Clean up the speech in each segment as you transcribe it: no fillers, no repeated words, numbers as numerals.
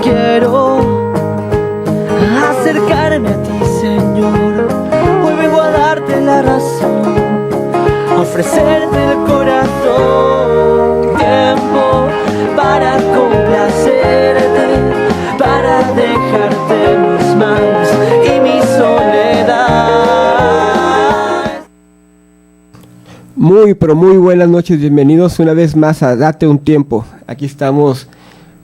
Quiero acercarme a ti, Señor. Hoy vengo a darte la razón, a ofrecerte el corazón. Tiempo para complacerte, para dejarte mis manos y mi soledad. Muy, pero muy buenas noches, bienvenidos una vez más a Date un Tiempo. Aquí estamos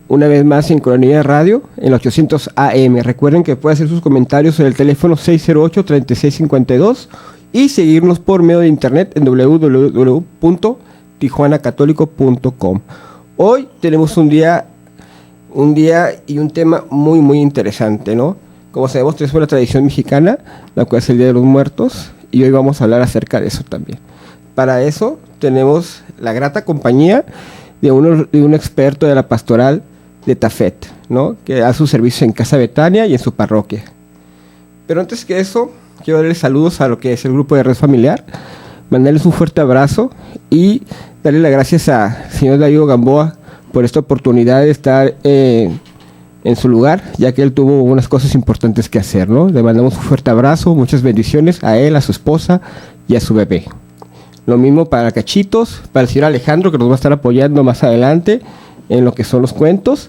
una vez más en Colonia Radio, en 800 AM. Recuerden que pueden hacer sus comentarios en el teléfono 608-3652 y seguirnos por medio de internet en www.tijuanacatólico.com. Hoy tenemos un día y un tema muy, muy interesante, ¿no? Como sabemos, tenemos una tradición mexicana, la cual es el Día de los Muertos, y hoy vamos a hablar acerca de eso también. Para eso tenemos la grata compañía de un experto de la pastoral de Tafet, ¿no? Que da sus servicios en Casa Betania y en su parroquia. Pero antes que eso, quiero darles saludos a lo que es el grupo de Red Familiar, mandarles un fuerte abrazo y darle las gracias a señor Darío Gamboa por esta oportunidad de estar en su lugar, ya que él tuvo unas cosas importantes que hacer, ¿no? Le mandamos un fuerte abrazo, muchas bendiciones a él, a su esposa y a su bebé. Lo mismo para Cachitos, para el señor Alejandro, que nos va a estar apoyando más adelante en lo que son los cuentos.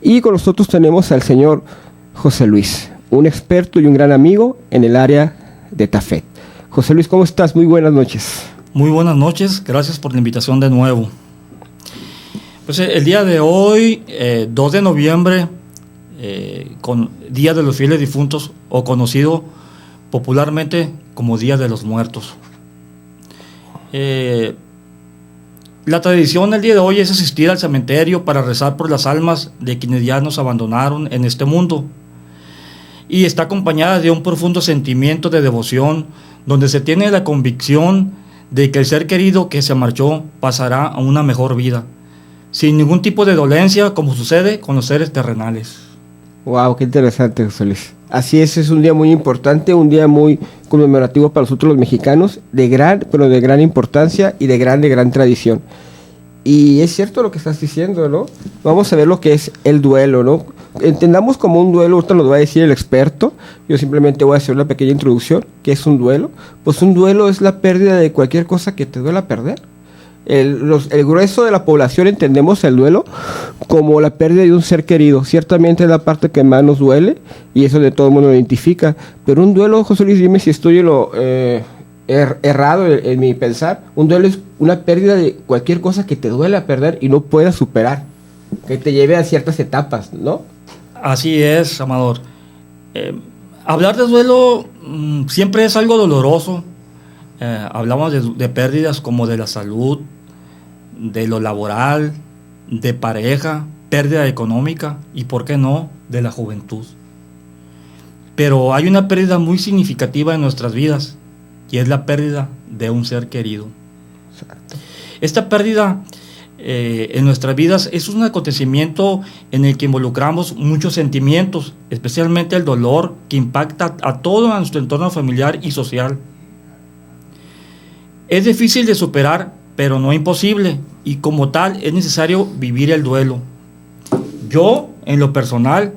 Y con nosotros tenemos al señor José Luis, un experto y un gran amigo en el área de Tafet. José Luis, ¿cómo estás? Muy buenas noches. Muy buenas noches, gracias por la invitación de nuevo. Pues el día de hoy, 2 de noviembre, con Día de los Fieles Difuntos, o conocido popularmente como Día de los Muertos. La tradición del día de hoy es asistir al cementerio para rezar por las almas de quienes ya nos abandonaron en este mundo, y está acompañada de un profundo sentimiento de devoción, donde se tiene la convicción de que el ser querido que se marchó pasará a una mejor vida, sin ningún tipo de dolencia, como sucede con los seres terrenales. Wow, qué interesante, José Luis. Así es un día muy importante, un día muy conmemorativo para nosotros los mexicanos, de gran importancia y de gran tradición. Y es cierto lo que estás diciendo, ¿no? Vamos a ver lo que es el duelo, ¿no? Entendamos como un duelo, ahorita nos va a decir el experto, yo simplemente voy a hacer una pequeña introducción. ¿Qué es un duelo? Pues un duelo es la pérdida de cualquier cosa que te duela perder. El grueso de la población entendemos el duelo como la pérdida de un ser querido. Ciertamente es la parte que más nos duele y eso de todo el mundo lo identifica. Pero un duelo, José Luis, dime si estoy errado en mi pensar. Un duelo es una pérdida de cualquier cosa que te duele perder y no puedas superar, que te lleve a ciertas etapas, ¿no? Así es, Amador. Hablar de duelo siempre es algo doloroso. Hablamos de pérdidas como de la salud, de lo laboral, de pareja, pérdida económica y, ¿por qué no?, de la juventud. Pero hay una pérdida muy significativa en nuestras vidas y es la pérdida de un ser querido. Exacto. Esta pérdida en nuestras vidas es un acontecimiento en el que involucramos muchos sentimientos, especialmente el dolor que impacta a todo nuestro entorno familiar y social. Es difícil de superar, pero no imposible, y como tal es necesario vivir el duelo. Yo, en lo personal,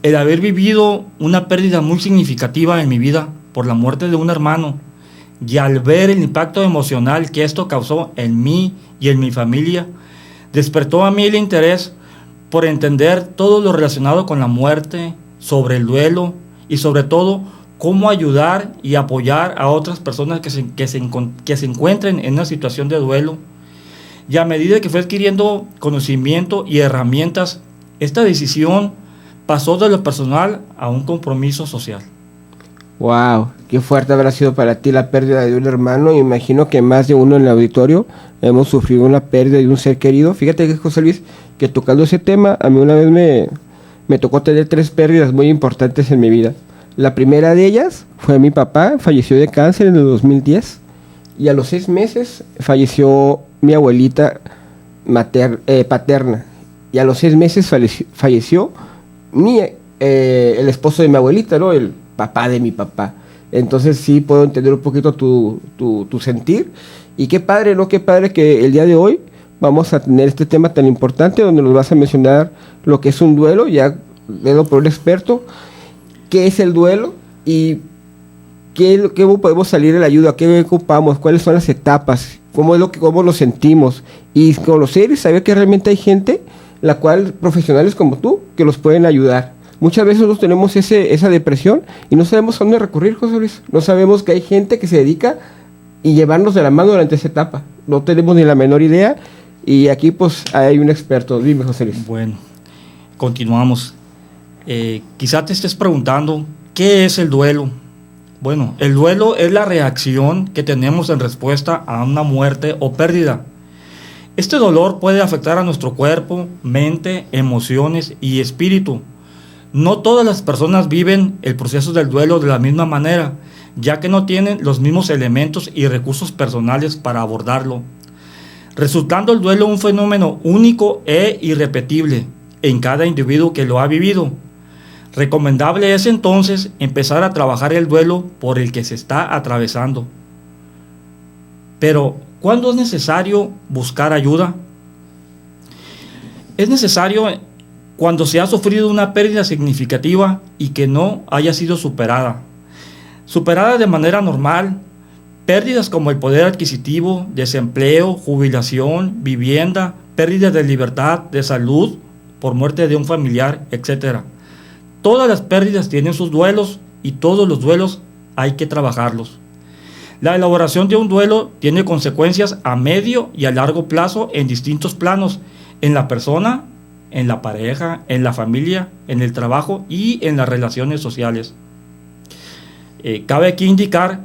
el haber vivido una pérdida muy significativa en mi vida por la muerte de un hermano, y al ver el impacto emocional que esto causó en mí y en mi familia, despertó a mí el interés por entender todo lo relacionado con la muerte, sobre el duelo y sobre todo cómo ayudar y apoyar a otras personas que se encuentren en una situación de duelo. Y a medida que fue adquiriendo conocimiento y herramientas, esta decisión pasó de lo personal a un compromiso social. Wow, qué fuerte habrá sido para ti la pérdida de un hermano. Imagino que más de uno en el auditorio hemos sufrido una pérdida de un ser querido. Fíjate que, José Luis, que tocando ese tema, a mí una vez me tocó tener 3 pérdidas muy importantes en mi vida. La primera de ellas fue mi papá, falleció de cáncer en el 2010, y a los 6 meses falleció mi abuelita paterna, y a los 6 meses falleció el esposo de mi abuelita, ¿no? El papá de mi papá. Entonces sí puedo entender un poquito tu sentir, y qué padre, ¿no? Qué padre que el día de hoy vamos a tener este tema tan importante donde nos vas a mencionar lo que es un duelo, ya leído por un experto, qué es el duelo y qué podemos salir de la ayuda, qué ocupamos, cuáles son las etapas, cómo lo sentimos, y conocer y saber que realmente hay gente, la cual, profesionales como tú, que los pueden ayudar. Muchas veces nosotros tenemos esa depresión y no sabemos a dónde recurrir, José Luis. No sabemos que hay gente que se dedica y llevarnos de la mano durante esa etapa. No tenemos ni la menor idea, y aquí pues hay un experto. Dime, José Luis. Bueno, continuamos. Quizá te estés preguntando, ¿qué es el duelo? Bueno, el duelo es la reacción que tenemos en respuesta a una muerte o pérdida. Este dolor puede afectar a nuestro cuerpo, mente, emociones y espíritu. No todas las personas viven el proceso del duelo de la misma manera, ya que no tienen los mismos elementos y recursos personales para abordarlo, resultando el duelo un fenómeno único e irrepetible en cada individuo que lo ha vivido. Recomendable es entonces empezar a trabajar el duelo por el que se está atravesando. Pero, ¿cuándo es necesario buscar ayuda? Es necesario cuando se ha sufrido una pérdida significativa y que no haya sido superada. Superada de manera normal, pérdidas como el poder adquisitivo, desempleo, jubilación, vivienda, pérdida de libertad, de salud, por muerte de un familiar, etc. Todas las pérdidas tienen sus duelos y todos los duelos hay que trabajarlos. La elaboración de un duelo tiene consecuencias a medio y a largo plazo en distintos planos, en la persona, en la pareja, en la familia, en el trabajo y en las relaciones sociales. Cabe aquí indicar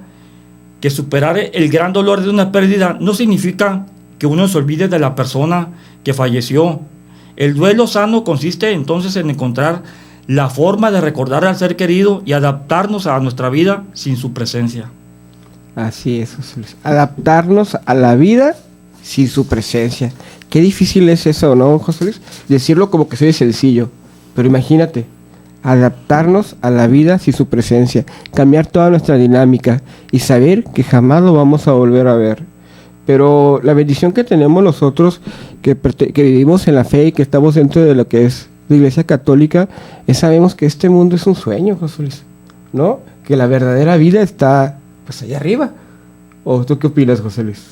que superar el gran dolor de una pérdida no significa que uno se olvide de la persona que falleció. El duelo sano consiste entonces en encontrar la forma de recordar al ser querido y adaptarnos a nuestra vida sin su presencia. Así es, José Luis. Adaptarnos a la vida sin su presencia. Qué difícil es eso, ¿no, José Luis? Decirlo como que soy sencillo, pero imagínate, adaptarnos a la vida sin su presencia, cambiar toda nuestra dinámica y saber que jamás lo vamos a volver a ver. Pero la bendición que tenemos nosotros, que vivimos en la fe y que estamos dentro de lo que es la Iglesia Católica, sabemos que este mundo es un sueño, José Luis, ¿no? Que la verdadera vida está pues allá arriba. ¿O tú qué opinas, José Luis?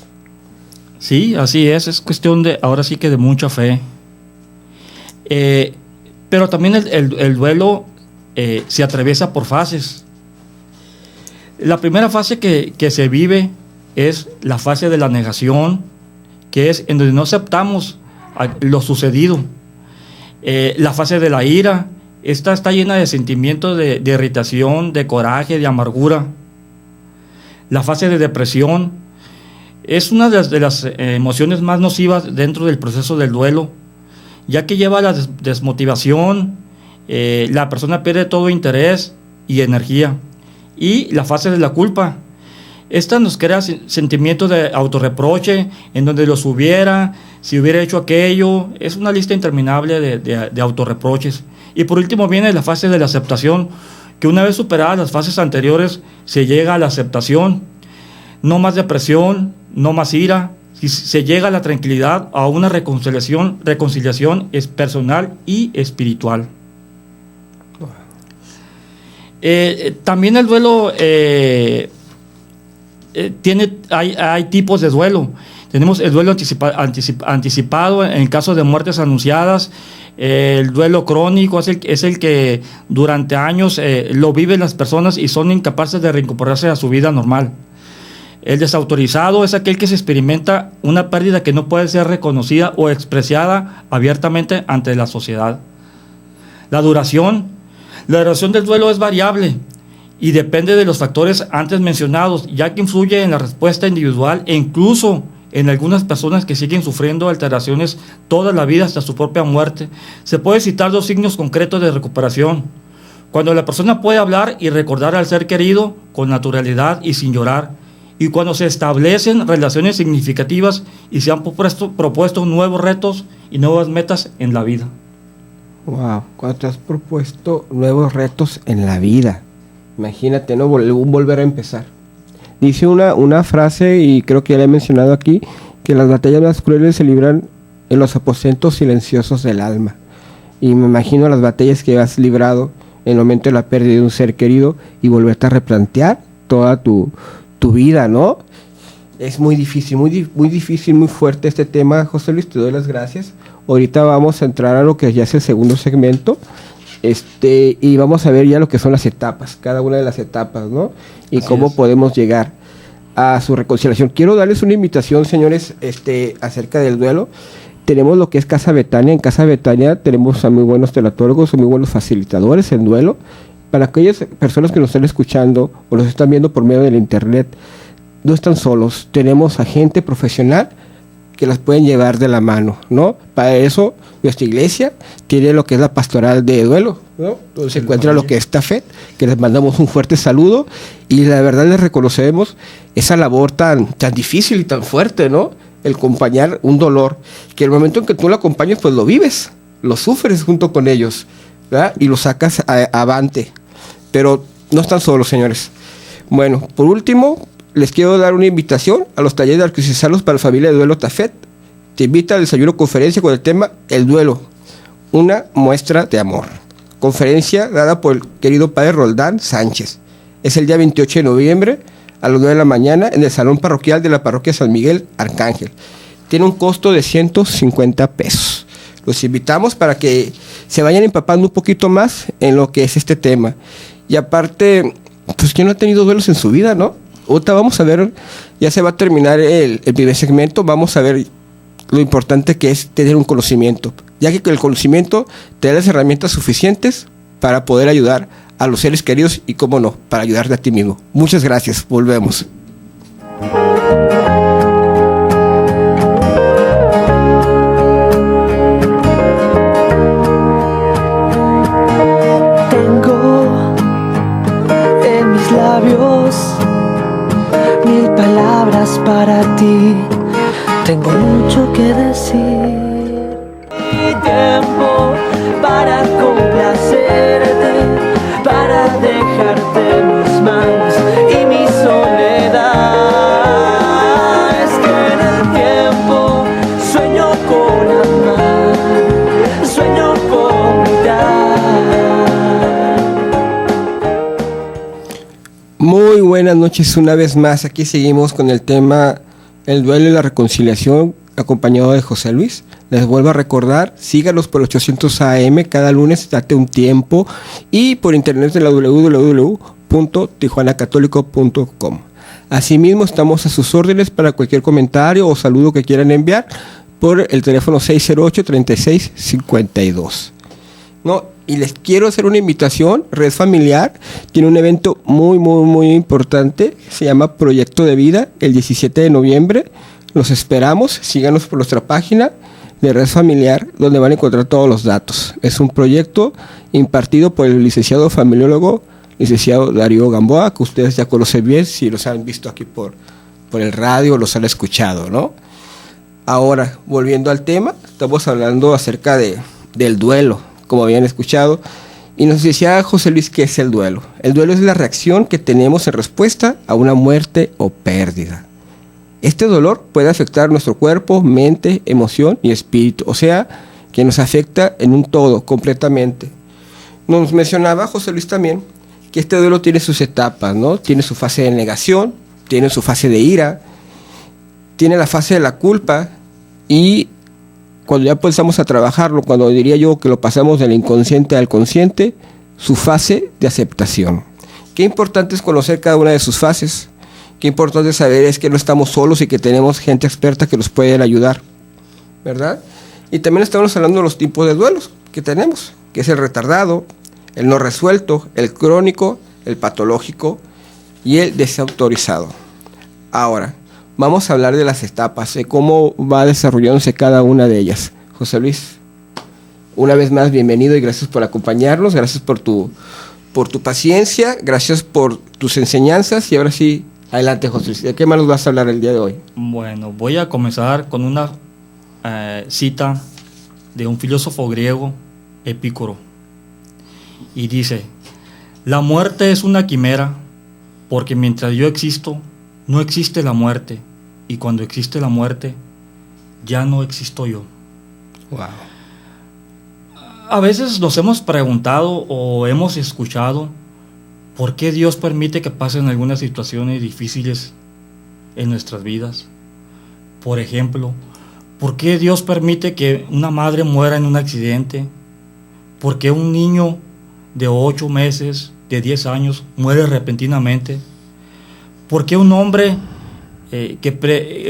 Sí, así es cuestión de, ahora sí que de mucha fe. Pero también el duelo se atraviesa por fases. La primera fase que se vive es la fase de la negación, que es en donde no aceptamos lo sucedido. La fase de la ira, esta está llena de sentimientos de irritación, de coraje, de amargura. La fase de depresión es una de las emociones más nocivas dentro del proceso del duelo, ya que lleva a la desmotivación, la persona pierde todo interés y energía. Y la fase de la culpa, esta nos crea sentimientos de autorreproche, en donde si hubiera hecho aquello, es una lista interminable de autorreproches. Y por último viene la fase de la aceptación, que una vez superadas las fases anteriores, se llega a la aceptación. No más depresión, no más ira, y se llega a la tranquilidad, a una reconciliación es personal y espiritual. También el duelo hay tipos de duelo. Tenemos el duelo anticipado en el caso de muertes anunciadas. El duelo crónico es el que durante años lo viven las personas y son incapaces de reincorporarse a su vida normal. El desautorizado es aquel que se experimenta una pérdida que no puede ser reconocida o expresada abiertamente ante la sociedad. La duración del duelo es variable y depende de los factores antes mencionados, ya que influye en la respuesta individual e incluso en algunas personas que siguen sufriendo alteraciones toda la vida hasta su propia muerte. Se puede citar 2 signos concretos de recuperación: cuando la persona puede hablar y recordar al ser querido con naturalidad y sin llorar, y cuando se establecen relaciones significativas y se han propuesto nuevos retos y nuevas metas en la vida. Wow, cuando te has propuesto nuevos retos en la vida, imagínate, ¿no? Volver a empezar. Dice una frase, y creo que ya la he mencionado aquí, que las batallas más crueles se libran en los aposentos silenciosos del alma. Y me imagino las batallas que has librado en el momento de la pérdida de un ser querido y volverte a replantear toda tu vida, ¿no? Es muy difícil, muy difícil, muy fuerte este tema, José Luis, te doy las gracias. Ahorita vamos a entrar a lo que ya es el segundo segmento, y vamos a ver ya lo que son las etapas, cada una de las etapas, ¿no? Y así cómo podemos llegar a su reconciliación. Quiero darles una invitación, señores, acerca del duelo. Tenemos lo que es Casa Betania. En Casa Betania tenemos a muy buenos telatólogos, a muy buenos facilitadores en duelo. Para aquellas personas que nos están escuchando o nos están viendo por medio del internet, no están solos. Tenemos a gente profesional que las pueden llevar de la mano, ¿no? Para eso, nuestra iglesia tiene lo que es la pastoral de duelo, ¿no? Donde se encuentra lo que es TAFET, que les mandamos un fuerte saludo y la verdad les reconocemos esa labor tan difícil y tan fuerte, ¿no? El acompañar un dolor, que el momento en que tú lo acompañas, pues lo vives, lo sufres junto con ellos, ¿verdad? Y lo sacas avante. Pero no están solos, señores. Bueno, por último, les quiero dar una invitación a los talleres de arquidiocesanos para la familia de duelo TAFET. Te invita al desayuno conferencia con el tema El duelo, una muestra de amor. Conferencia dada por el querido padre Roldán Sánchez. Es el día 28 de noviembre a las 9 de la mañana en el salón parroquial de la parroquia San Miguel Arcángel. Tiene un costo de 150 pesos. Los invitamos para que se vayan empapando un poquito más en lo que es este tema. Y aparte, pues ¿quién no ha tenido duelos en su vida, no? Ahorita vamos a ver, ya se va a terminar el primer segmento, vamos a ver lo importante que es tener un conocimiento, ya que el conocimiento te da las herramientas suficientes para poder ayudar a los seres queridos y, cómo no, para ayudarte a ti mismo. Muchas gracias, volvemos. Tengo en mis labios 1000 palabras para ti, tengo mucho que decir. Y tiempo para complacerte, para dejarte mis manos y mi soledad. Es que en el tiempo sueño con amar, sueño con gritar. Muy buenas noches una vez más. Aquí seguimos con el tema El duelo y la reconciliación, acompañado de José Luis. Les vuelvo a recordar, síganos por 800 AM cada lunes, date un tiempo, y por internet en la www.tijuanacatólico.com. Asimismo, estamos a sus órdenes para cualquier comentario o saludo que quieran enviar por el teléfono 608-3652. ¿No? Y les quiero hacer una invitación. Red Familiar tiene un evento muy importante, se llama Proyecto de Vida, el 17 de noviembre. Los esperamos, síganos por nuestra página de Red Familiar, donde van a encontrar todos los datos. Es un proyecto impartido por el licenciado familiólogo, licenciado Darío Gamboa, que ustedes ya conocen bien si los han visto aquí por el radio, los han escuchado, ¿no? Ahora, volviendo al tema, estamos hablando acerca del duelo, como habían escuchado, y nos decía José Luis qué es el duelo. El duelo es la reacción que tenemos en respuesta a una muerte o pérdida. Este dolor puede afectar nuestro cuerpo, mente, emoción y espíritu, o sea, que nos afecta en un todo, completamente. Nos mencionaba José Luis también que este duelo tiene sus etapas, ¿no? Tiene su fase de negación, tiene su fase de ira, tiene la fase de la culpa, y cuando ya empezamos a trabajarlo, cuando diría yo que lo pasamos del inconsciente al consciente, su fase de aceptación. Qué importante es conocer cada una de sus fases. Qué importante saber es que no estamos solos y que tenemos gente experta que nos puede ayudar, ¿verdad? Y también estamos hablando de los tipos de duelos que tenemos, que es el retardado, el no resuelto, el crónico, el patológico y el desautorizado. Ahora, vamos a hablar de las etapas, de cómo va desarrollándose cada una de ellas. José Luis, una vez más, bienvenido y gracias por acompañarnos, gracias por tu paciencia, gracias por tus enseñanzas, y ahora sí, adelante, José Luis. ¿De qué más nos vas a hablar el día de hoy? Bueno, voy a comenzar con una cita de un filósofo griego, Epicuro. Y dice: la muerte es una quimera, porque mientras yo existo, no existe la muerte, y cuando existe la muerte, ya no existo yo. Wow. A veces nos hemos preguntado o hemos escuchado por qué Dios permite que pasen algunas situaciones difíciles en nuestras vidas. Por ejemplo, ¿por qué Dios permite que una madre muera en un accidente? ¿Por qué un niño de 8 meses, de 10 años, muere repentinamente? ¿Por qué un hombre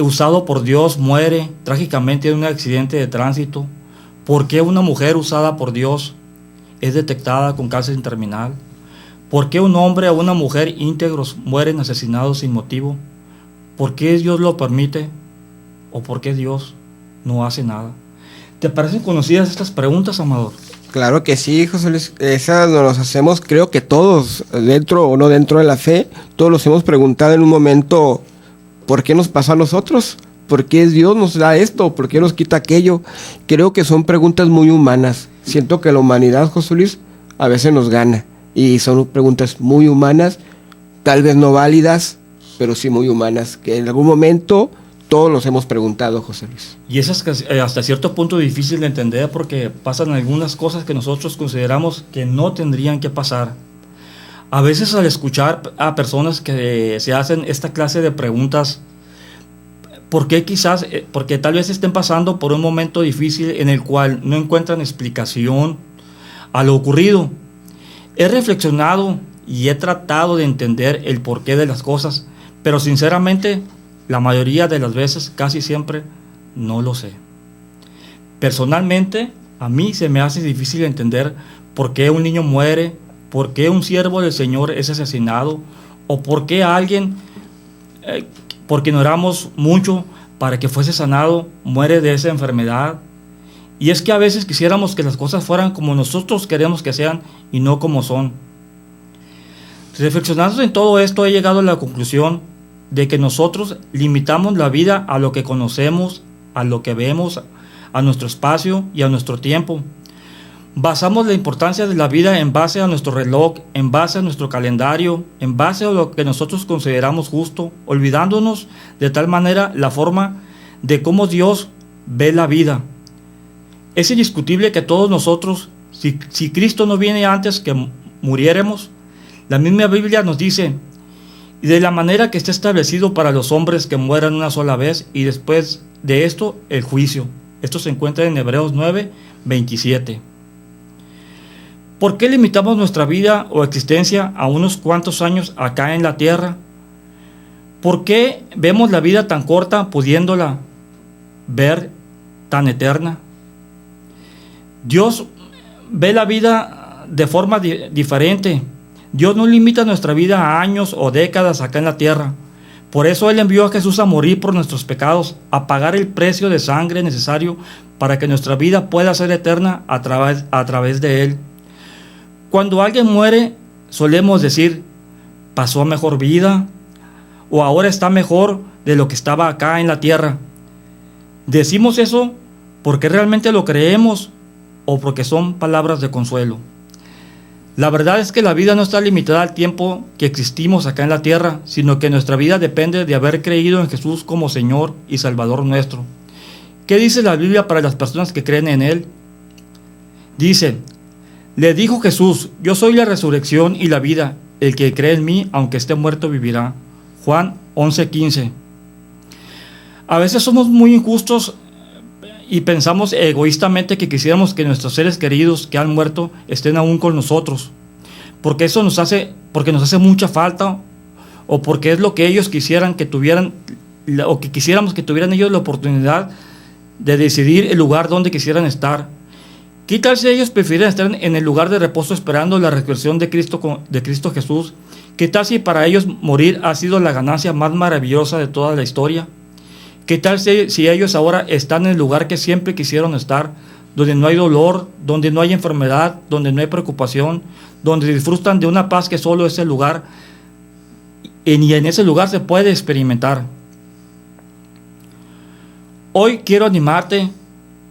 usado por Dios muere trágicamente en un accidente de tránsito? ¿Por qué una mujer usada por Dios es detectada con cáncer terminal? ¿Por qué un hombre o una mujer íntegros mueren asesinados sin motivo? ¿Por qué Dios lo permite? ¿O por qué Dios no hace nada? ¿Te parecen conocidas estas preguntas, Amador? Claro que sí, José Luis. Esas nos las hacemos, creo que todos, dentro o no dentro de la fe, todos nos hemos preguntado en un momento, ¿por qué nos pasa a nosotros? ¿Por qué Dios nos da esto? ¿Por qué nos quita aquello? Creo que son preguntas muy humanas. Siento que la humanidad, José Luis, a veces nos gana. Y son preguntas muy humanas, tal vez no válidas, pero sí muy humanas, que en algún momento todos nos hemos preguntado, José Luis. Y eso es hasta cierto punto difícil de entender porque pasan algunas cosas que nosotros consideramos que no tendrían que pasar. A veces al escuchar a personas que se hacen esta clase de preguntas, porque tal vez estén pasando por un momento difícil en el cual no encuentran explicación a lo ocurrido. He reflexionado y he tratado de entender el porqué de las cosas, pero sinceramente la mayoría de las veces, casi siempre, no lo sé. Personalmente, a mí se me hace difícil entender por qué un niño muere, por qué un siervo del Señor es asesinado, o por qué alguien, porque no oramos mucho para que fuese sanado, muere de esa enfermedad. Y es que a veces quisiéramos que las cosas fueran como nosotros queremos que sean y no como son. Reflexionando en todo esto, he llegado a la conclusión de que nosotros limitamos la vida a lo que conocemos, a lo que vemos, a nuestro espacio y a nuestro tiempo. Basamos la importancia de la vida en base a nuestro reloj, en base a nuestro calendario, en base a lo que nosotros consideramos justo, olvidándonos de tal manera la forma de cómo Dios ve la vida. Es indiscutible que todos nosotros, si Cristo no viene antes que muriéramos, la misma Biblia nos dice, y de la manera que está establecido para los hombres que mueran una sola vez y después de esto el juicio. Esto se encuentra en Hebreos 9, 27. ¿Por qué limitamos nuestra vida o existencia a unos cuantos años acá en la tierra? ¿Por qué vemos la vida tan corta pudiéndola ver tan eterna? Dios ve la vida de forma diferente. Dios no limita nuestra vida a años o décadas acá en la tierra. Por eso Él envió a Jesús a morir por nuestros pecados, a pagar el precio de sangre necesario para que nuestra vida pueda ser eterna a través de Él. Cuando alguien muere, solemos decir, pasó a mejor vida, o ahora está mejor de lo que estaba acá en la tierra. Decimos eso porque realmente lo creemos o porque son palabras de consuelo. La verdad es que la vida no está limitada al tiempo que existimos acá en la tierra, sino que nuestra vida depende de haber creído en Jesús como Señor y Salvador nuestro. ¿Qué dice la Biblia para las personas que creen en Él? Dice, le dijo Jesús, yo soy la resurrección y la vida, el que cree en mí, aunque esté muerto, vivirá. Juan 11:15. A veces somos muy injustos y pensamos egoístamente que quisiéramos que nuestros seres queridos que han muerto estén aún con nosotros, porque nos hace mucha falta, o porque es lo que ellos quisieran que tuvieran, o que quisiéramos que tuvieran ellos la oportunidad de decidir el lugar donde quisieran estar. ¿Qué tal si ellos prefieren estar en el lugar de reposo esperando la resurrección de Cristo Jesús? ¿Qué tal si para ellos morir ha sido la ganancia más maravillosa de toda la historia? ¿Qué tal si ellos ahora están en el lugar que siempre quisieron estar, donde no hay dolor, donde no hay enfermedad, donde no hay preocupación, donde disfrutan de una paz que solo ese lugar, y en ese lugar se puede experimentar? Hoy quiero animarte,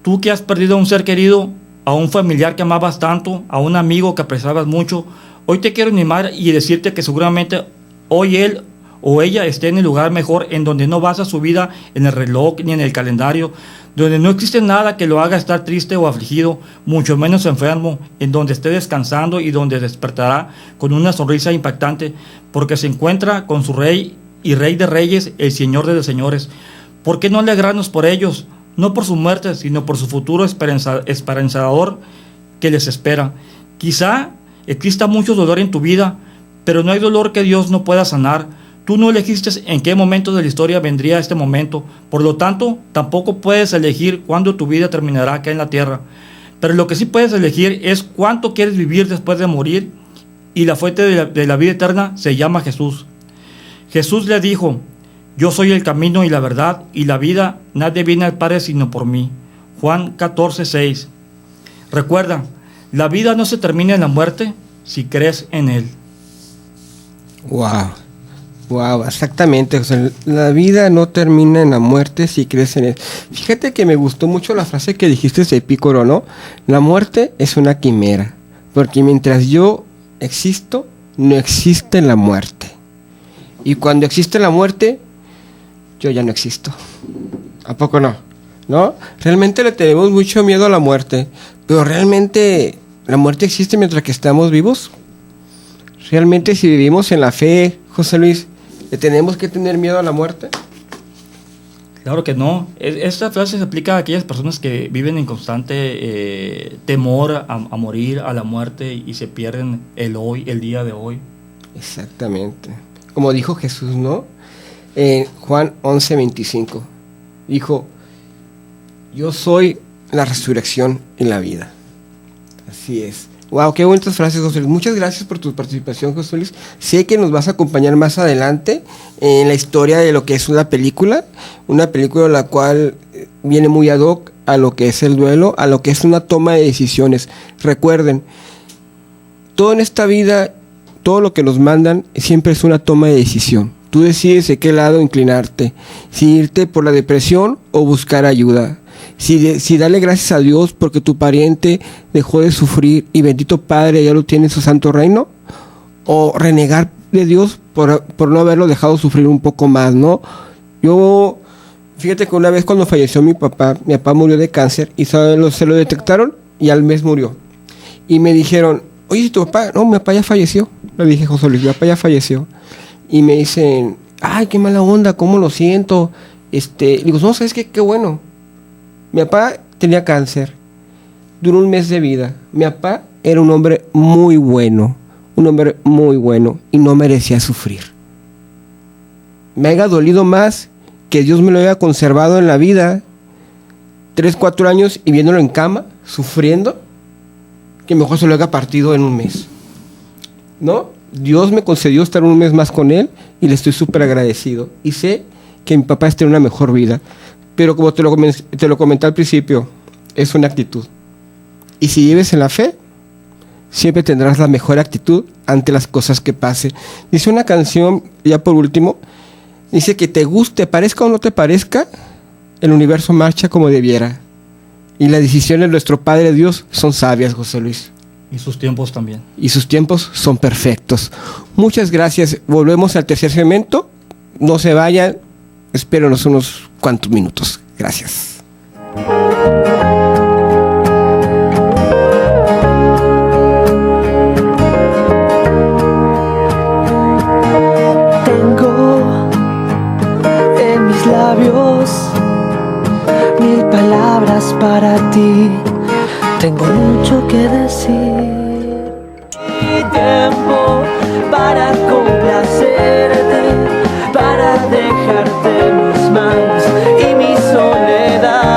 tú que has perdido a un ser querido, a un familiar que amabas tanto, a un amigo que apreciabas mucho. Hoy te quiero animar y decirte que seguramente hoy él o ella esté en el lugar mejor, en donde no basa su vida en el reloj ni en el calendario, donde no existe nada que lo haga estar triste o afligido, mucho menos enfermo, en donde esté descansando y donde despertará con una sonrisa impactante, porque se encuentra con su Rey y Rey de Reyes, el Señor de los Señores. ¿Por qué no alegrarnos por ellos? No por su muerte, sino por su futuro esperanzador que les espera. Quizá exista mucho dolor en tu vida, pero no hay dolor que Dios no pueda sanar. Tú no elegiste en qué momento de la historia vendría este momento, por lo tanto, tampoco puedes elegir cuándo tu vida terminará acá en la tierra. Pero lo que sí puedes elegir es cuánto quieres vivir después de morir, y la fuente de la vida eterna se llama Jesús. Jesús le dijo: yo soy el camino y la verdad y la vida, nadie viene al Padre sino por mí. Juan 14:6. Recuerda, la vida no se termina en la muerte si crees en Él. Wow, exactamente. O sea, la vida no termina en la muerte si crees en Él. Fíjate que me gustó mucho la frase que dijiste de Epicuro, ¿no? La muerte es una quimera, porque mientras yo existo, no existe la muerte. Y cuando existe la muerte, yo ya no existo. ¿A poco no? ¿No? Realmente le tenemos mucho miedo a la muerte, pero realmente la muerte existe mientras que estamos vivos. Realmente, si vivimos en la fe, José Luis, ¿le tenemos que tener miedo a la muerte? Claro que no. Esta frase se aplica a aquellas personas que viven en constante temor a morir, a la muerte, y se pierden el hoy, el día de hoy. Exactamente. Como dijo Jesús, ¿no? En Juan 11:25, dijo: yo soy la resurrección y la vida. Así es. Wow, qué bonitas frases, José Luis. Muchas gracias por tu participación, José Luis. Sé que nos vas a acompañar más adelante en la historia de lo que es una película la cual viene muy ad hoc a lo que es el duelo, a lo que es una toma de decisiones. Recuerden, todo en esta vida, todo lo que nos mandan siempre es una toma de decisión. Tú decides de qué lado inclinarte, si irte por la depresión o buscar ayuda. Si darle gracias a Dios porque tu pariente dejó de sufrir y bendito Padre ya lo tiene en su santo reino, o renegar de Dios por no haberlo dejado sufrir un poco más, ¿no? Yo, fíjate que una vez cuando falleció mi papá murió de cáncer y se lo detectaron y al mes murió. Y me dijeron: oye, ¿si tu papá? No, mi papá ya falleció. Le dije: José Luis, mi papá ya falleció. Y me dicen: ay, qué mala onda, cómo lo siento. Digo: no, ¿sabes qué? Qué bueno. Mi papá tenía cáncer, duró un mes de vida. Mi papá era un hombre muy bueno y no merecía sufrir. Me haya dolido más que Dios me lo haya conservado en la vida 3-4 años y viéndolo en cama, sufriendo, que mejor se lo haya partido en un mes, ¿no? Dios me concedió estar un mes más con él y le estoy súper agradecido. Y sé que mi papá está en una mejor vida. Pero como te lo comenté al principio, es una actitud. Y si vives en la fe, siempre tendrás la mejor actitud ante las cosas que pasen. Dice una canción, ya por último, dice que te guste, parezca o no te parezca, el universo marcha como debiera. Y las decisiones de nuestro Padre Dios son sabias, José Luis. Y sus tiempos también. Y sus tiempos son perfectos. Muchas gracias. Volvemos al tercer segmento. No se vayan. Espérenos unos cuantos minutos. Gracias. Tengo en mis labios 1000 palabras para ti. Tengo mucho que decir. Y tiempo para complacerte, para dejarte mis manos y mi soledad.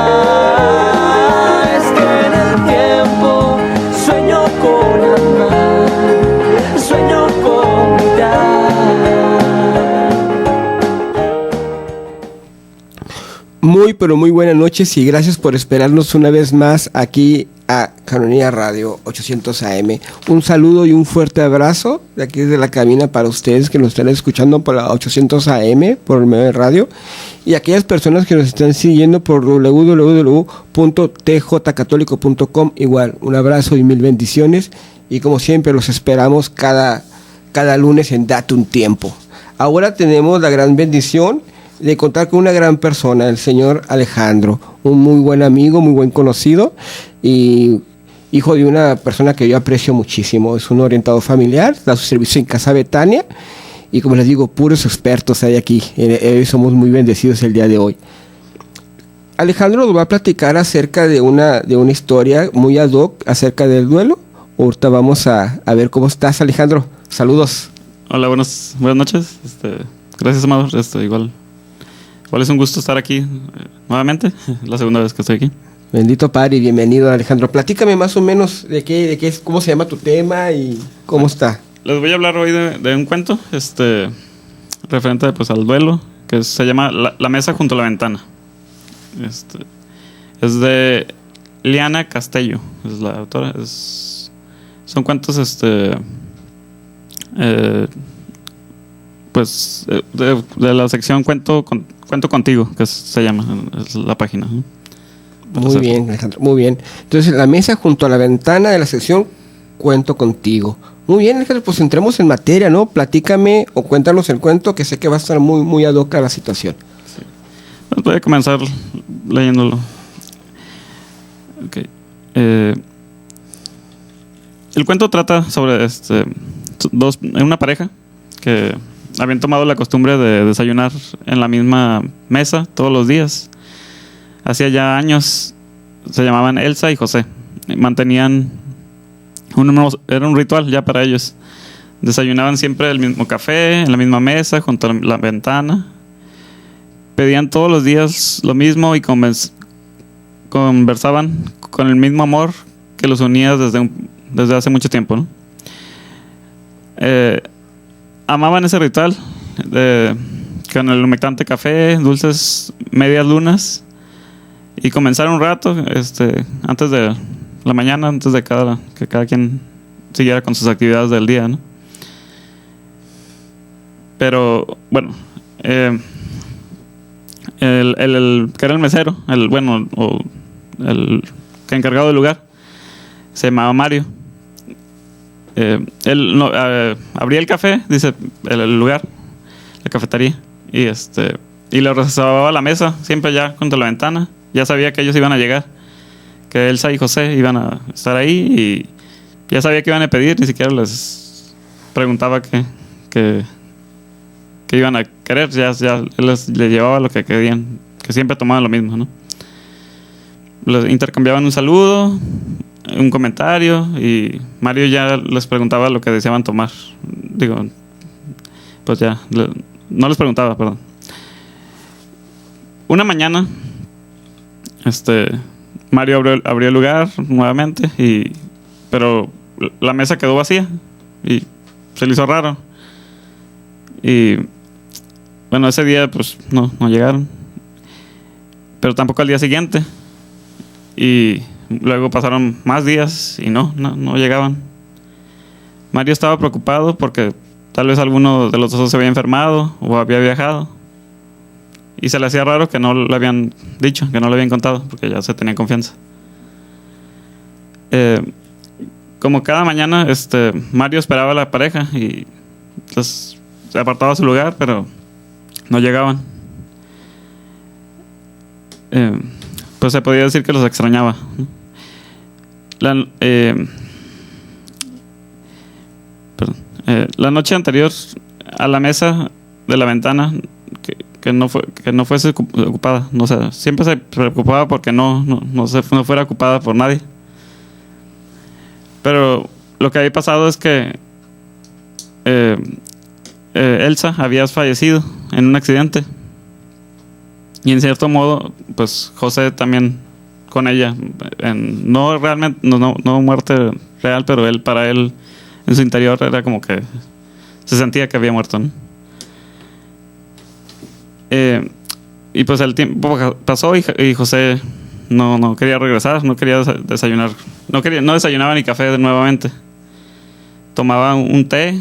Es que en el tiempo sueño con amar, sueño con mirar. Muy, pero muy buenas noches y gracias por esperarnos una vez más aquí a Canonía Radio 800 AM. Un saludo y un fuerte abrazo de aquí desde la cabina para ustedes que nos están escuchando por la 800 AM, por el medio de radio, y aquellas personas que nos están siguiendo por www.tjcatólico.com. Igual, un abrazo y 1000 bendiciones, y como siempre los esperamos cada lunes en Date un Tiempo. ahora tenemos la gran bendición de contar con una gran persona, el señor Alejandro, un muy buen amigo, muy buen conocido y hijo de una persona que yo aprecio muchísimo. Es un orientador familiar, da su servicio en Casa Betania y, como les digo, puros expertos hay aquí. Somos muy bendecidos el día de hoy. Alejandro nos va a platicar acerca de una historia muy ad hoc acerca del duelo. Ahorita vamos a ver cómo estás, Alejandro. Saludos. Hola, buenas noches. Gracias, Amador. Igual es un gusto estar aquí nuevamente. La segunda vez que estoy aquí. Bendito Padre y bienvenido, Alejandro. Platícame más o menos de qué es, cómo se llama tu tema y cómo está. Les voy a hablar hoy de un cuento, referente pues al duelo, que se llama La mesa junto a la ventana. Es de Liana Castello, es la autora. Son cuentos, pues de la sección Cuento Contigo, que se llama, es la página, ¿no? Muy bien, Alejandro, muy bien. Entonces, la mesa junto a la ventana de la sección Cuento Contigo. Muy bien, Alejandro, pues entremos en materia, ¿no? Platícame o cuéntanos el cuento, que sé que va a estar muy, muy ad hoc a la situación. Sí. Pues voy a comenzar leyéndolo. Okay. El cuento trata sobre una pareja que habían tomado la costumbre de desayunar en la misma mesa todos los días. Hacía ya años. Se llamaban Elsa y José. Mantenían era un ritual ya para ellos. Desayunaban siempre el mismo café, en la misma mesa, junto a la ventana. Pedían todos los días lo mismo y conversaban con el mismo amor que los unía desde hace mucho tiempo, ¿no? Amaban ese ritual con el humectante café, dulces medias lunas, y comenzaron un rato antes de la mañana, antes de que cada quien siguiera con sus actividades del día, ¿no? Pero bueno, el que era el mesero, el que encargado del lugar, se llamaba Mario. Él abría el café, dice, el lugar, la cafetería, y le reservaba la mesa siempre ya junto a la ventana. Ya sabía que ellos iban a llegar, que Elsa y José iban a estar ahí, y ya sabía que iban a pedir. Ni siquiera les preguntaba qué iban a querer. Ya él les llevaba lo que querían, que siempre tomaban lo mismo, ¿no? Les intercambiaban un saludo, un comentario, y Mario ya les preguntaba lo que deseaban tomar. Digo, pues ya no les preguntaba, perdón. Una mañana Mario abrió el lugar nuevamente, pero la mesa quedó vacía y se le hizo raro. Y bueno, ese día pues no llegaron, pero tampoco al día siguiente. Y luego pasaron más días y no llegaban. Mario estaba preocupado porque tal vez alguno de los dos se había enfermado o había viajado. Y se le hacía raro que no le habían dicho, que no le habían contado, porque ya se tenía confianza. Como cada mañana, Mario esperaba a la pareja y pues, se apartaba a su lugar, pero no llegaban. Pues se podía decir que los extrañaba, ¿no? La noche anterior, a la mesa de la ventana, que no fuese ocupada, no sé, siempre se preocupaba porque no fuera ocupada por nadie. Pero lo que había pasado es que Elsa había fallecido en un accidente, y en cierto modo pues José también con ella, no realmente no muerte real, pero para él en su interior era como que se sentía que había muerto, ¿no? Y pues el tiempo pasó y José no quería regresar, no quería desayunar, no desayunaba ni café nuevamente. Tomaba un té.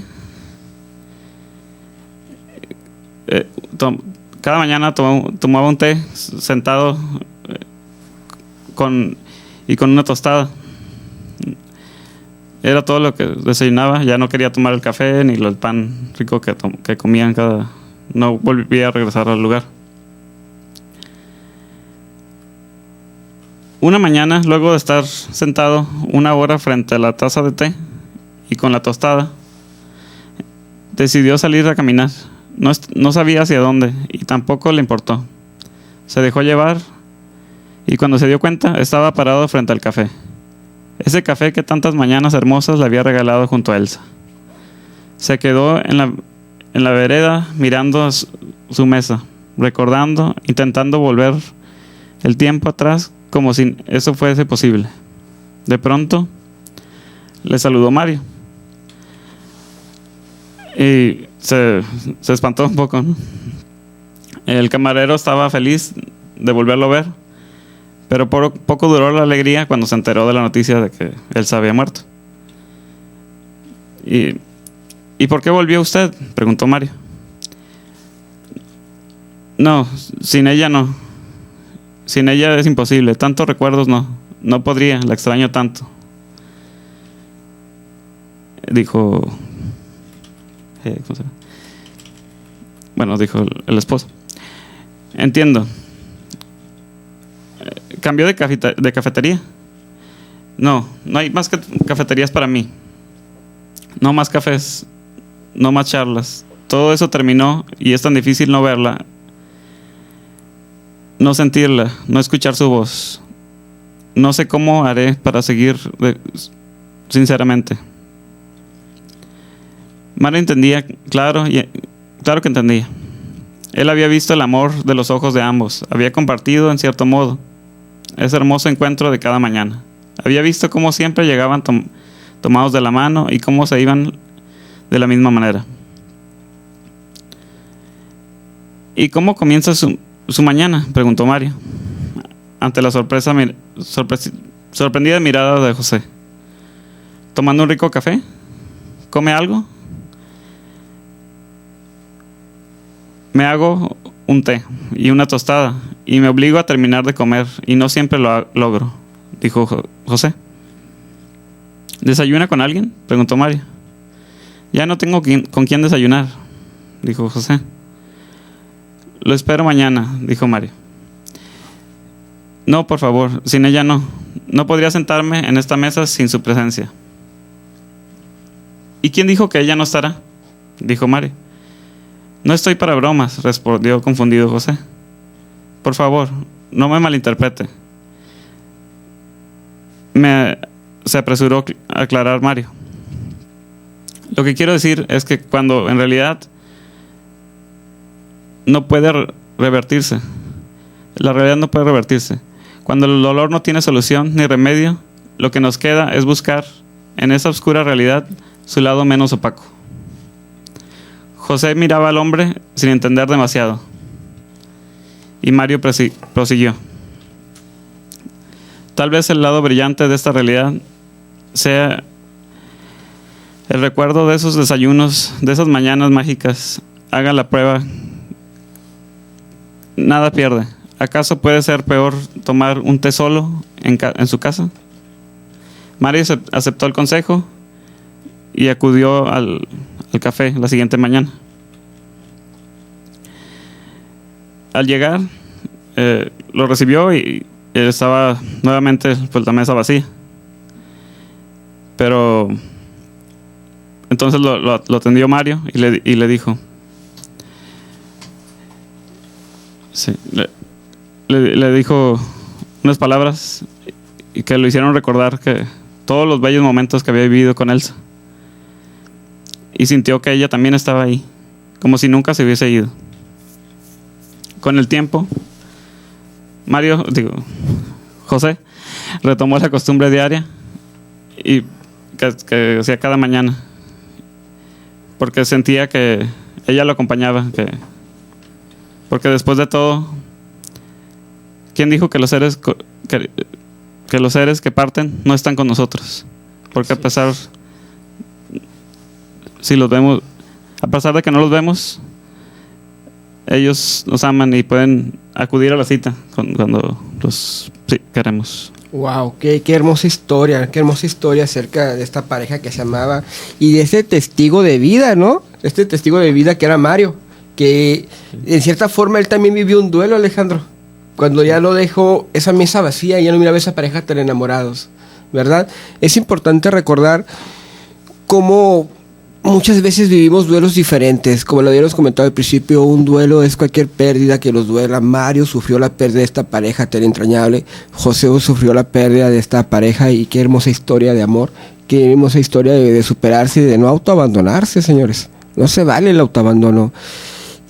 Cada mañana tomaba un té sentado con una tostada. Era todo lo que desayunaba. Ya no quería tomar el café ni el pan rico que comían cada... No volvía a regresar al lugar. Una mañana, luego de estar sentado 1 hora frente a la taza de té y con la tostada, decidió salir a caminar. No sabía hacia dónde y tampoco le importó. Se dejó llevar y cuando se dio cuenta estaba parado frente al café. Ese café que tantas mañanas hermosas le había regalado junto a Elsa. Se quedó en la vereda mirando a su mesa, recordando, intentando volver el tiempo atrás como si eso fuese posible. De pronto le saludó Mario y se espantó un poco, ¿no? El camarero estaba feliz de volverlo a ver, pero poco duró la alegría cuando se enteró de la noticia de que Elsa había muerto. ¿Y por qué volvió usted?, preguntó Mario. No, sin ella no. Sin ella es imposible. Tantos recuerdos no podría, la extraño tanto. Dijo... ¿cómo se llama? Bueno, dijo el esposo. Entiendo. ¿Cambió de cafetería? No hay más cafeterías para mí. No más cafés, no más charlas. Todo eso terminó y es tan difícil no verla, no sentirla, no escuchar su voz. No sé cómo haré para seguir, sinceramente. Mario entendía, claro que entendía. Él había visto el amor de los ojos de ambos, había compartido en cierto modo ese hermoso encuentro de cada mañana. Había visto cómo siempre llegaban tomados de la mano y cómo se iban de la misma manera. ¿Y cómo comienza su mañana?, preguntó Mario, ante la sorprendida mirada de José. ¿Tomando un rico café? ¿Come algo? Me hago un té y una tostada y me obligo a terminar de comer y no siempre lo logro, dijo José. ¿Desayuna con alguien?, preguntó Mario. Ya no tengo con quién desayunar, dijo José. Lo espero mañana, dijo Mario. No, por favor, sin ella no. No podría sentarme en esta mesa sin su presencia. ¿Y quién dijo que ella no estará?, dijo Mario. No estoy para bromas, respondió confundido José. Por favor, no me malinterprete. Se apresuró a aclarar Mario. Lo que quiero decir es que cuando en realidad no puede revertirse, la realidad no puede revertirse. Cuando el dolor no tiene solución ni remedio, lo que nos queda es buscar en esa oscura realidad su lado menos opaco. José miraba al hombre sin entender demasiado. Y Mario prosiguió. Tal vez el lado brillante de esta realidad sea el recuerdo de esos desayunos, de esas mañanas mágicas. Haga la prueba. Nada pierde. ¿Acaso puede ser peor tomar un té solo en su casa? Mario aceptó el consejo y acudió al café la siguiente mañana. Al llegar, lo recibió y estaba nuevamente pues la mesa vacía. Pero entonces lo atendió Mario y le dijo, sí, le dijo unas palabras y que lo hicieron recordar que todos los bellos momentos que había vivido con Elsa. Y sintió que ella también estaba ahí, como si nunca se hubiese ido. Con el tiempo, José retomó la costumbre diaria y que hacía cada mañana, porque sentía que ella lo acompañaba, porque después de todo, ¿quién dijo que los seres que parten no están con nosotros? Porque a pesar de que no los vemos, ellos nos aman y pueden acudir a la cita cuando los Sí, queremos. Wow, qué hermosa historia acerca de esta pareja que se amaba y de ese testigo de vida, ¿no? Este testigo de vida que era Mario, que en cierta forma él también vivió un duelo, Alejandro, cuando ya lo dejó esa mesa vacía y ya no miraba a esa pareja tan enamorados, ¿verdad? Es importante recordar cómo muchas veces vivimos duelos diferentes, como lo habíamos comentado al principio. Un duelo es cualquier pérdida que nos duela. Mario sufrió la pérdida de esta pareja tan entrañable, José sufrió la pérdida de esta pareja, y qué hermosa historia de amor, qué hermosa historia de superarse y de no autoabandonarse, señores. No se vale el autoabandono.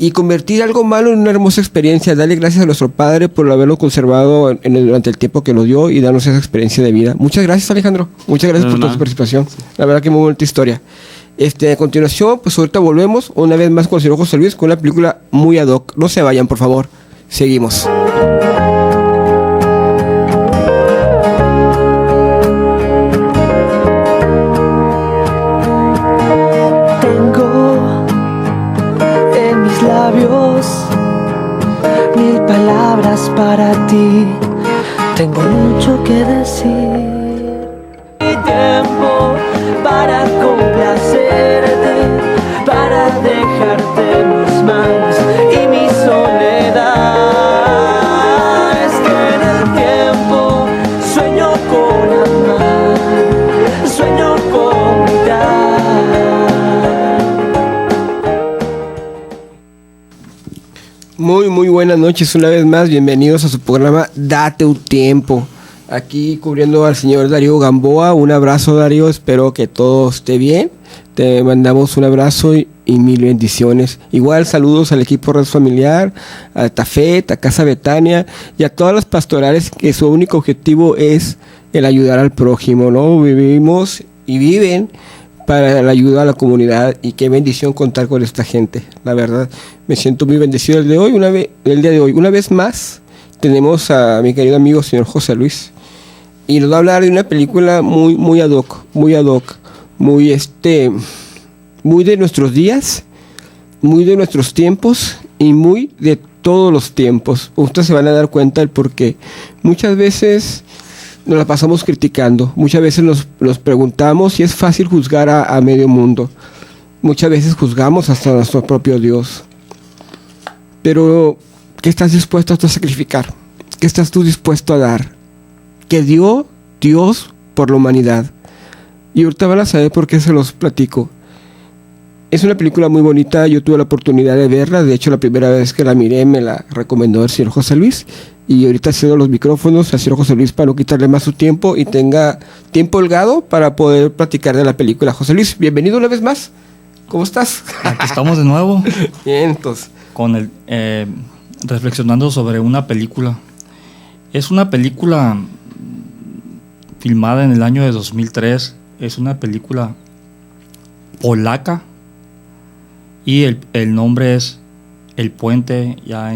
Y convertir algo malo en una hermosa experiencia. Darle gracias a nuestro Padre por haberlo conservado durante el tiempo que lo dio y darnos esa experiencia de vida. Muchas gracias, Alejandro. Muchas gracias por tu participación. La verdad que muy bonita historia. A continuación, pues ahorita volvemos una vez más con el señor José Luis con una película muy ad hoc. No se vayan, por favor. Seguimos. Tengo en mis labios 1000 palabras para ti. Tengo mucho que decir. Y tiempo para complacerte, para dejarte mis manos y mi soledad. Es que en el tiempo sueño con amar, sueño con mirar. Muy buenas noches una vez más. Bienvenidos a su programa Date un Tiempo. Aquí cubriendo al señor Darío Gamboa. Un abrazo, Darío, espero que todo esté bien. Te mandamos un abrazo y 1000 bendiciones. Igual saludos al equipo Red Familiar, a Tafet, a Casa Betania y a todas las pastorales que su único objetivo es el ayudar al prójimo, ¿no? Vivimos y viven para la ayuda a la comunidad, y qué bendición contar con esta gente. La verdad, me siento muy bendecido el día de hoy. Una vez más tenemos a mi querido amigo señor José Luis, y nos va a hablar de una película muy ad hoc, muy de nuestros días, muy de nuestros tiempos y muy de todos los tiempos. Ustedes se van a dar cuenta del por qué. Muchas veces nos la pasamos criticando, muchas veces nos preguntamos si es fácil juzgar a medio mundo. Muchas veces juzgamos hasta a nuestro propio Dios. Pero, ¿qué estás dispuesto a sacrificar? ¿Qué estás tú dispuesto a dar? Que dio Dios por la humanidad. Y ahorita van a saber por qué se los platico. Es una película muy bonita. Yo tuve la oportunidad de verla. De hecho, la primera vez que la miré me la recomendó el señor José Luis. Y ahorita cedo los micrófonos al señor José Luis para no quitarle más su tiempo y tenga tiempo holgado para poder platicar de la película. José Luis, bienvenido una vez más. ¿Cómo estás? Aquí estamos de nuevo. Bien, entonces. Reflexionando sobre una película. Es una película filmada en el año de 2003. Es una película polaca y el nombre es El Puente, ya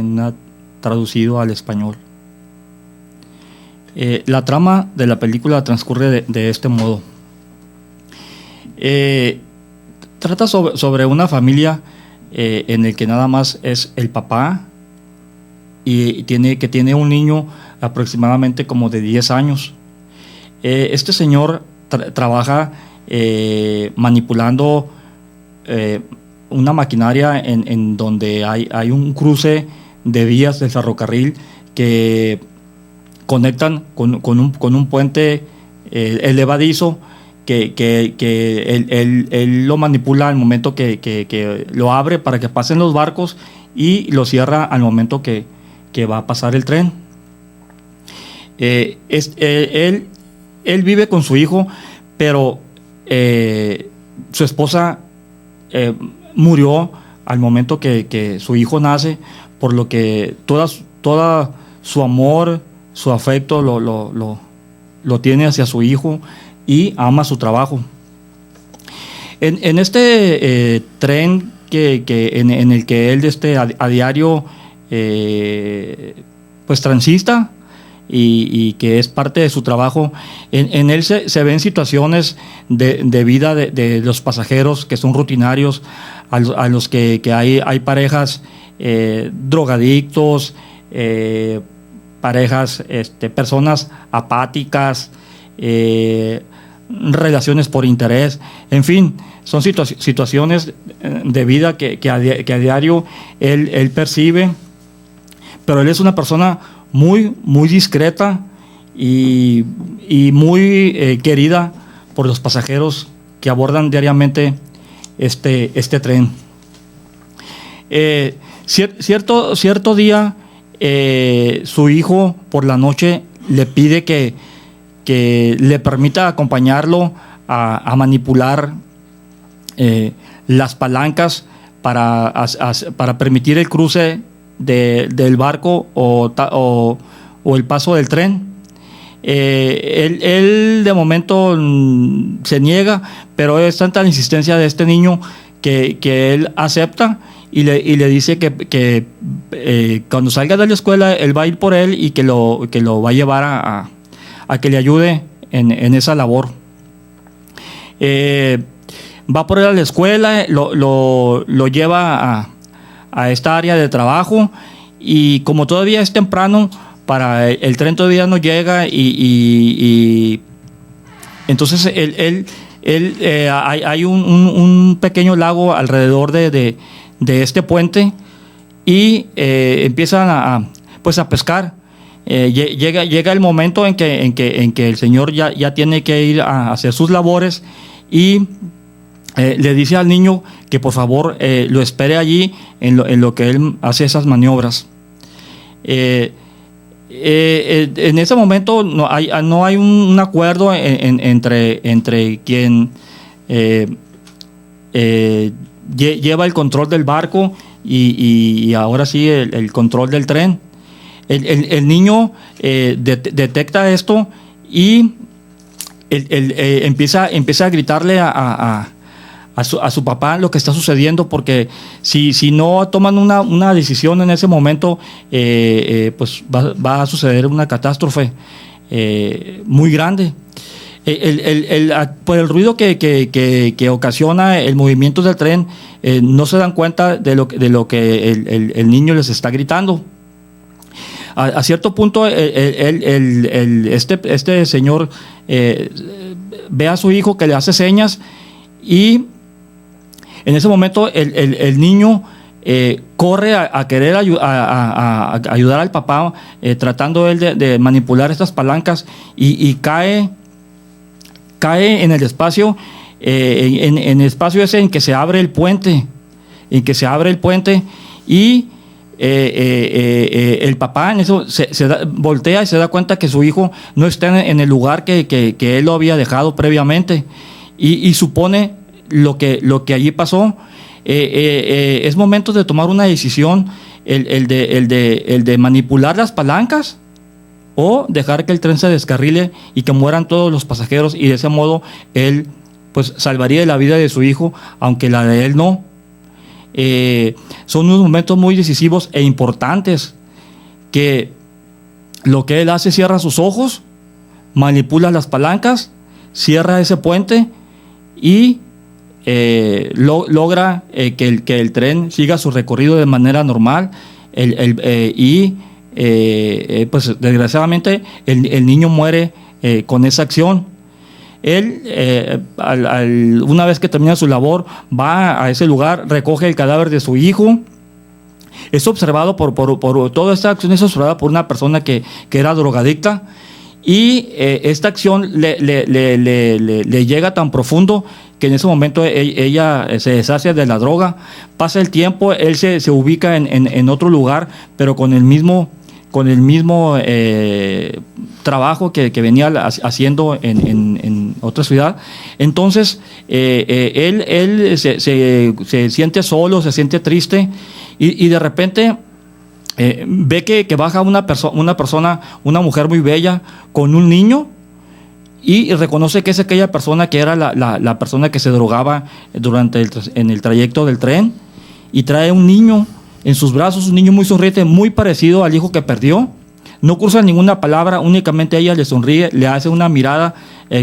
traducido al español. La trama de la película transcurre de este modo. Trata sobre una familia en el que nada más es el papá y tiene un niño aproximadamente como de 10 años. Este señor trabaja manipulando una maquinaria en donde hay un cruce de vías del ferrocarril que conectan con un puente elevadizo que él lo manipula al momento que lo abre para que pasen los barcos y lo cierra al momento que va a pasar el tren. Él vive con su hijo, pero su esposa murió al momento que su hijo nace, por lo que toda su amor, su afecto lo tiene hacia su hijo y ama su trabajo. En este tren en el que él a diario pues transita y que es parte de su trabajo, en él se ven situaciones de vida de los pasajeros que son rutinarios, a los que hay parejas drogadictos, parejas, personas apáticas, relaciones por interés, en fin, son situaciones de vida que a diario él percibe, pero él es una persona muy, muy discreta y muy querida por los pasajeros que abordan diariamente este tren. Cierto día, su hijo por la noche le pide que le permita acompañarlo a manipular las palancas para permitir el cruce del barco o el paso del tren. Él de momento se niega, pero es tanta la insistencia de este niño que él acepta y le dice que cuando salga de la escuela él va a ir por él y que lo va a llevar a que le ayude en esa labor. Va por él a la escuela, lo lleva a esta área de trabajo, y como todavía es temprano, para el tren todavía no llega, y entonces hay un pequeño lago alrededor de este puente, y empiezan a pescar. Llega el momento en que el señor ya tiene que ir a hacer sus labores, y le dice al niño que por favor lo espere allí en lo que él hace esas maniobras. En ese momento no hay un acuerdo entre quien lleva el control del barco y ahora sí el control del tren. El niño detecta esto y empieza a gritarle a su papá lo que está sucediendo, porque si no toman una decisión en ese momento, pues va a suceder una catástrofe muy grande. Por el ruido que ocasiona el movimiento del tren, no se dan cuenta de lo que el niño les está gritando. A cierto punto este señor ve a su hijo que le hace señas, y en ese momento el niño corre a querer ayudar al papá, tratando él de manipular estas palancas, y cae en el espacio, en el espacio ese en que se abre el puente, y el papá en eso voltea y se da cuenta que su hijo no está en el lugar que él lo había dejado previamente, y supone lo que allí pasó. Es momento de tomar una decisión, el de manipular las palancas o dejar que el tren se descarrile y que mueran todos los pasajeros, y de ese modo él pues salvaría la vida de su hijo, aunque la de él no. Son unos momentos muy decisivos e importantes, que lo que él hace: cierra sus ojos, manipula las palancas, cierra ese puente y logra que el tren siga su recorrido de manera normal, pues desgraciadamente el niño muere con esa acción. Él, una vez que termina su labor, va a ese lugar, recoge el cadáver de su hijo. Es observado por toda esta acción, es observada por una persona que era drogadicta, y esta acción le llega tan profundo que en ese momento ella se deshace de la droga. Pasa el tiempo, él se ubica en otro lugar, pero con el mismo trabajo que venía haciendo en otra ciudad. Entonces él se siente solo, se siente triste, y de repente ve que baja una persona, una mujer muy bella, con un niño, y reconoce que es aquella persona que era la persona que se drogaba en el trayecto del tren, y trae un niño en sus brazos, un niño muy sonriente, muy parecido al hijo que perdió. No cruza ninguna palabra, únicamente ella le sonríe, le hace una mirada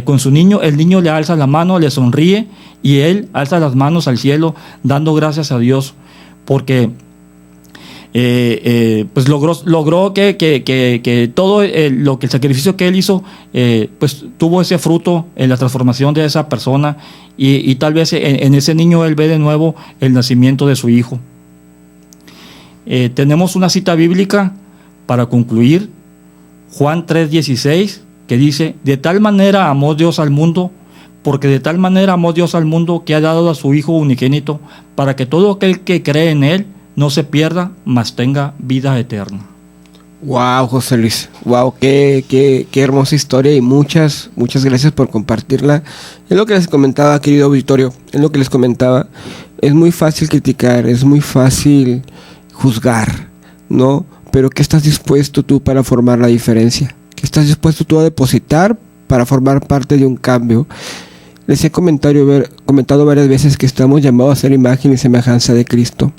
con su niño. El niño le alza la mano, le sonríe, y él alza las manos al cielo, dando gracias a Dios, porque pues logró que todo lo que el sacrificio que él hizo, pues tuvo ese fruto en la transformación de esa persona, y tal vez en ese niño él ve de nuevo el nacimiento de su hijo. Tenemos una cita bíblica para concluir, Juan 3:16, que dice: de tal manera amó Dios al mundo, porque de tal manera amó Dios al mundo, que ha dado a su Hijo unigénito, para que todo aquel que cree en Él no se pierda, mas tenga vida eterna. Wow, José Luis, wow, qué hermosa historia, y muchas gracias por compartirla. Es lo que les comentaba, querido auditorio, es lo que les comentaba. Es muy fácil criticar, es muy fácil juzgar, ¿no? Pero ¿qué estás dispuesto tú para formar la diferencia? ¿Qué estás dispuesto tú a depositar para formar parte de un cambio? Les he comentado varias veces que estamos llamados a ser imagen y semejanza de Cristo,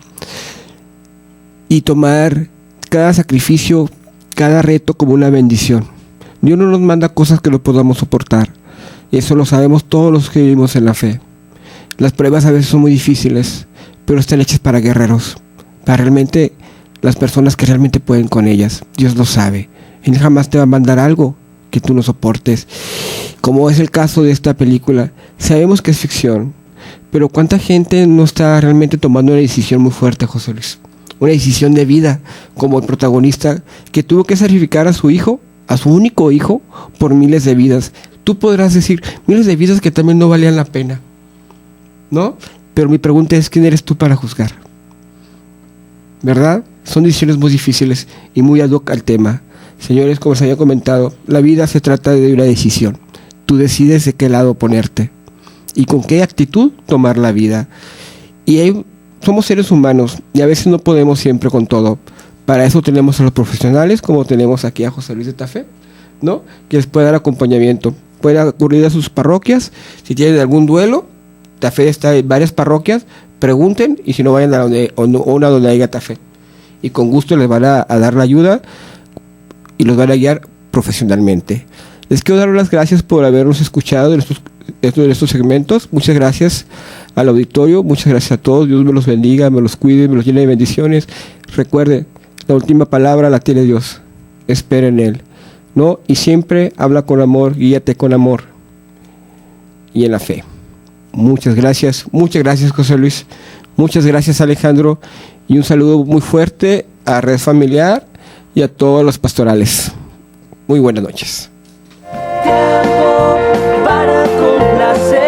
y tomar cada sacrificio, cada reto como una bendición. Dios no nos manda cosas que no podamos soportar, y eso lo sabemos todos los que vivimos en la fe. Las pruebas a veces son muy difíciles, pero están hechas para guerreros, para realmente las personas que realmente pueden con ellas. Dios lo sabe. Él jamás te va a mandar algo que tú no soportes, como es el caso de esta película. Sabemos que es ficción, pero ¿cuánta gente no está realmente tomando una decisión muy fuerte, José Luis? Una decisión de vida, como el protagonista, que tuvo que sacrificar a su hijo, a su único hijo, por miles de vidas. Tú podrás decir, miles de vidas que también no valían la pena, ¿no? Pero mi pregunta es, ¿quién eres tú para juzgar? ¿Verdad? Son decisiones muy difíciles y muy ad hoc al tema. Señores, como se había comentado, la vida se trata de una decisión. Tú decides de qué lado ponerte y con qué actitud tomar la vida. Y somos seres humanos y a veces no podemos siempre con todo. Para eso tenemos a los profesionales, como tenemos aquí a José Luis de Tafé, ¿no? Que les puede dar acompañamiento. Pueden acudir a sus parroquias. Si tienen algún duelo, Tafé está en varias parroquias. Pregunten, y si no, vayan a una donde haya Tafé. Y con gusto les van a dar la ayuda y los van a guiar profesionalmente. Les quiero dar las gracias por habernos escuchado en estos segmentos. Muchas gracias al auditorio, muchas gracias a todos. Dios me los bendiga, me los cuide, me los llene de bendiciones. Recuerde, la última palabra la tiene Dios. Espera en Él, ¿no? Y siempre habla con amor, guíate con amor y en la fe. Muchas gracias José Luis, muchas gracias Alejandro, y un saludo muy fuerte a Red Familiar y a todos los pastorales. Muy buenas noches. Tiempo para complacer.